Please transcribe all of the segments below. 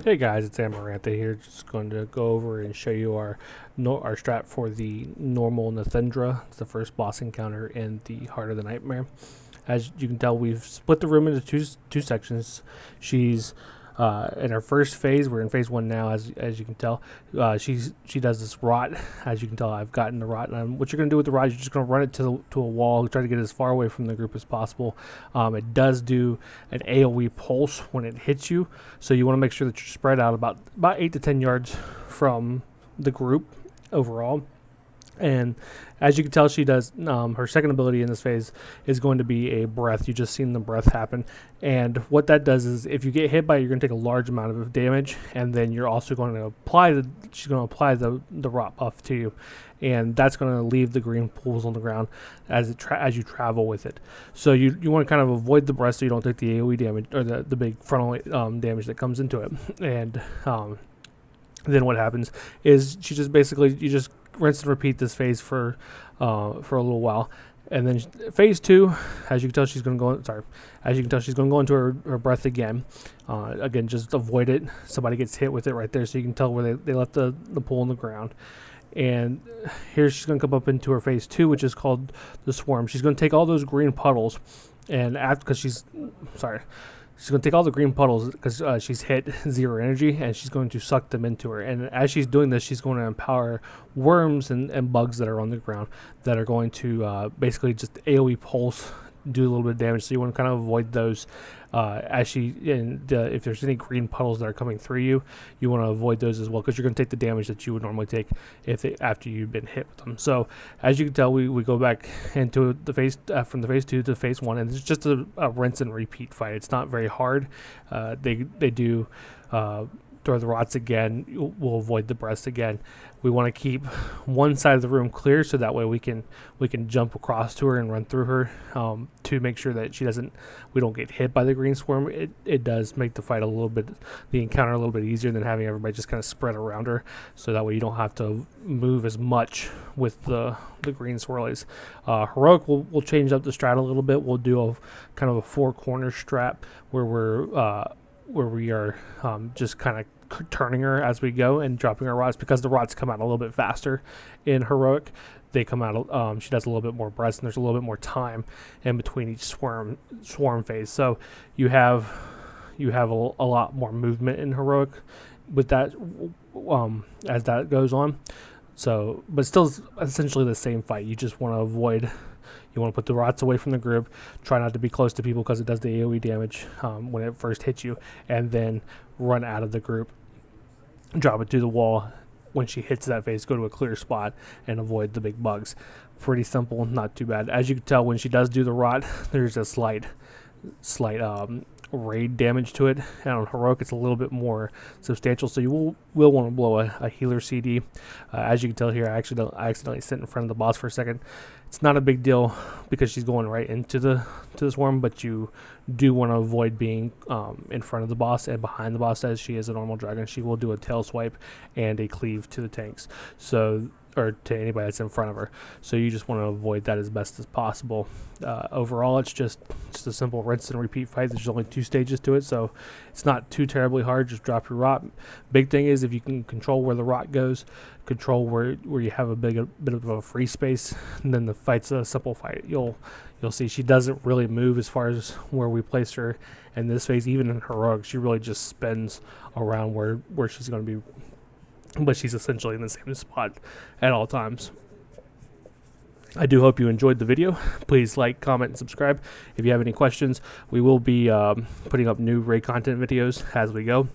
Hey guys, it's Amarantha here. Just going to go over and show you our strat for the normal Nythendra. It's the first boss encounter in the Heart of the Nightmare. As you can tell, we've split the room into two sections. She's in her first phase. We're in phase one now, as you can tell. She does this rot. As you can tell, I've gotten the rot. And what you're going to do with the rot is you're just going to run it to a wall, try to get as far away from the group as possible. It does do an AOE pulse when it hits you, so you want to make sure that you're spread out about 8 to 10 yards from the group overall. And as you can tell, she does her second ability in this phase is going to be a breath. You just seen the breath happen, and what that does is if you get hit by it, you're going to take a large amount of damage, and then you're also going to apply she's going to apply the rot buff to you, and that's going to leave the green pools on the ground as you travel with it. So you want to kind of avoid the breath so you don't take the AOE damage or the big frontal damage that comes into it. And then what happens is she just basically you just rinse and repeat this phase for a little while, and then phase two, as you can tell, she's going to go. As you can tell, she's going to go into her breath again. Again, just avoid it. Somebody gets hit with it right there, so you can tell where they left the pool on the ground. And here she's going to come up into her phase two, which is called the swarm. She's going to take all those green puddles, and because she's going to take all the green puddles because she's hit 0 energy, and she's going to suck them into her. And as she's doing this, she's going to empower worms and bugs that are on the ground that are going to basically just AoE pulse, do a little bit of damage. So you want to kind of avoid those if there's any green puddles that are coming through you, you want to avoid those as well, because you're going to take the damage that you would normally take after you've been hit with them. So as you can tell, we go back into the phase from the phase 2 to phase 1, and it's just a rinse and repeat fight. It's not very hard. They do throw the rots again. We'll avoid the breast again. We want to keep one side of the room clear, so that way we can jump across to her and run through her to make sure that we don't get hit by the green swarm. It does make the encounter a little bit easier than having everybody just kind of spread around her, so that way you don't have to move as much with the green swirlies. Heroic will change up the strat a little bit. We'll do a kind of a 4-corner strat where we are just kind of turning her as we go and dropping her rods, because the rods come out a little bit faster in Heroic. They come out, she does a little bit more breaths, and there's a little bit more time in between each swarm phase. So you have a lot more movement in Heroic with that as that goes on. So, but still essentially the same fight. You just want to avoid. You want to put the rots away from the group. Try not to be close to people because it does the AoE damage when it first hits you, and then run out of the group. Drop it through the wall. When she hits that phase, go to a clear spot and avoid the big bugs. Pretty simple, not too bad. As you can tell, when she does do the rot, there's a slight raid damage to it, and on Heroic it's a little bit more substantial, so you will want to blow a healer CD. As you can tell here, I accidentally sit in front of the boss for a second. It's not a big deal because she's going right into the swarm, but you do want to avoid being in front of the boss and behind the boss, as she is a normal dragon. She will do a tail swipe and a cleave to the tanks, or to anybody that's in front of her. So you just want to avoid that as best as possible. Overall, it's just a simple rinse and repeat fight. There's only 2 stages to it, so it's not too terribly hard. Just drop your rot. Big thing is if you can control where the rot goes, control where you have a bit of a free space, and then the fight's a simple fight. You'll see she doesn't really move as far as where we place her in this phase. Even in Heroic, she really just spins around where she's going to be, but she's essentially in the same spot at all times. I do hope you enjoyed the video. Please like, comment, and subscribe. If you have any questions, we will be putting up new raid content videos as we go.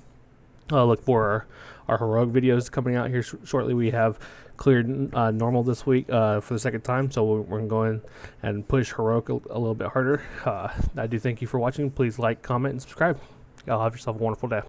Look for our Heroic videos coming out here shortly. We have cleared normal this week for the second time, so we're going to go in and push Heroic a little bit harder. I do thank you for watching. Please like, comment, and subscribe. Y'all have yourself a wonderful day.